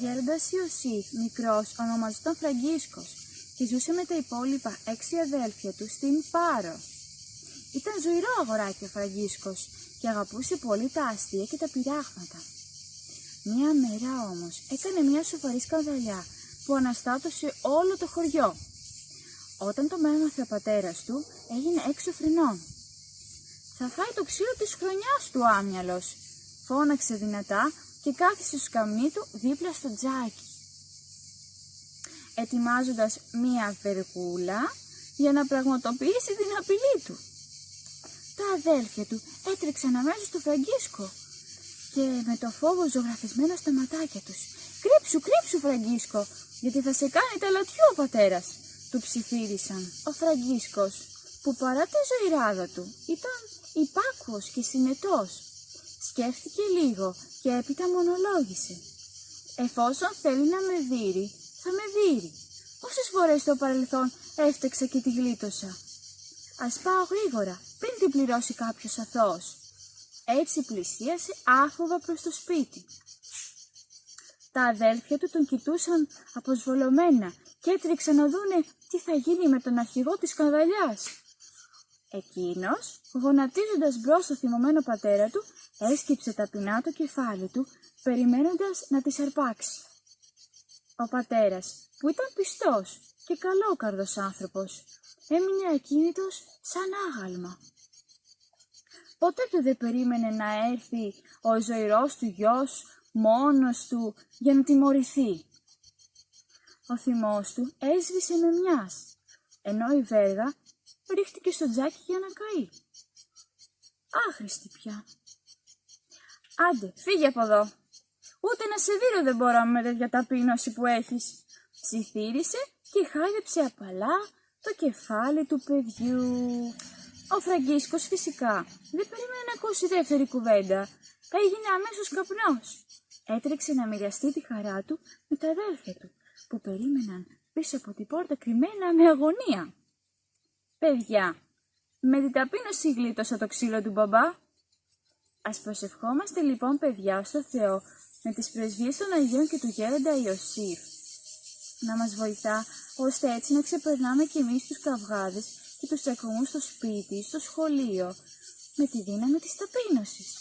γέροντας Ιωσήφ, μικρός, ονομαζόταν Φραγκίσκος και ζούσε με τα υπόλοιπα 6 αδέλφια του στην Πάρο. Ήταν ζωηρό αγοράκι ο Φραγκίσκος και αγαπούσε πολύ τα αστεία και τα πειράγματα. Μία μέρα όμως έκανε μια σοβαρή σκανδαλιά που αναστάτωσε όλο το χωριό. Όταν το έμαθε ο πατέρας του, έγινε έξω φρενών. «Θα φάει το ξύλο της χρονιάς του άμυαλος», φώναξε δυνατά και κάθισε στο σκαμνί του δίπλα στο τζάκι, ετοιμάζοντας μία βεργούλα για να πραγματοποιήσει την απειλή του. Τα αδέλφια του έτρεξαν αμέσως στο Φραγκίσκο και με το φόβο ζωγραφισμένο στα ματάκια τους. «Κρύψου, κρύψου, Φραγκίσκο, γιατί θα σε κάνει ταλατιού ο πατέρας», του ψιθύρισαν. Ο Φραγκίσκος, που παρά τη ζωηράδα του ήταν υπάκουος και συνετός, σκέφτηκε λίγο και έπειτα μονολόγησε. «Εφόσον θέλει να με δείρει, θα με δείρει. Όσες φορές στο παρελθόν έφτεξα και τη γλίτωσα. Ας πάω γρήγορα, πριν την πληρώσει κάποιος αθώος». Έτσι πλησίασε άφοβα προς το σπίτι. Τα αδέλφια του τον κοιτούσαν αποσβολωμένα και έτρεξαν να δούνε τι θα γίνει με τον αρχηγό της σκανδαλιάς. Εκείνος, γονατίζοντας μπρος στο θυμωμένο πατέρα του, έσκυψε ταπεινά το κεφάλι του, περιμένοντας να τις αρπάξει. Ο πατέρας, που ήταν πιστός και καλόκαρδος άνθρωπος, έμεινε ακίνητος σαν άγαλμα. Ποτέ του δεν περίμενε να έρθει ο ζωηρός του γιος μόνος του για να τιμωρηθεί. Ο θυμός του έσβησε με μιας, ενώ η βέργα ρίχτηκε στο τζάκι για να καεί. Άχρηστη πια. «Άντε, φύγε από εδώ. Ούτε να σε δείρω δεν μπορώ με τέτοια ταπείνωση που έχεις», ψιθύρισε και χάιδεψε απαλά το κεφάλι του παιδιού. Ο Φραγκίσκος φυσικά δεν περίμενε να ακούσει δεύτερη κουβέντα. Έγινε αμέσως καπνός. Έτρεξε να μοιραστεί τη χαρά του με τα αδέλφια του, που περίμεναν πίσω από την πόρτα κρυμμένα με αγωνία. «Παιδιά, με την ταπείνωση γλίτωσα το ξύλο του μπαμπά. Ας προσευχόμαστε λοιπόν, παιδιά, στο Θεό με τις πρεσβείες των Αγίων και του γέροντα Ιωσήφ να μας βοηθά, ώστε έτσι να ξεπερνάμε κι εμείς τους καυγάδες και τους τσακωμούς στο σπίτι, στο σχολείο, με τη δύναμη της ταπείνωσης».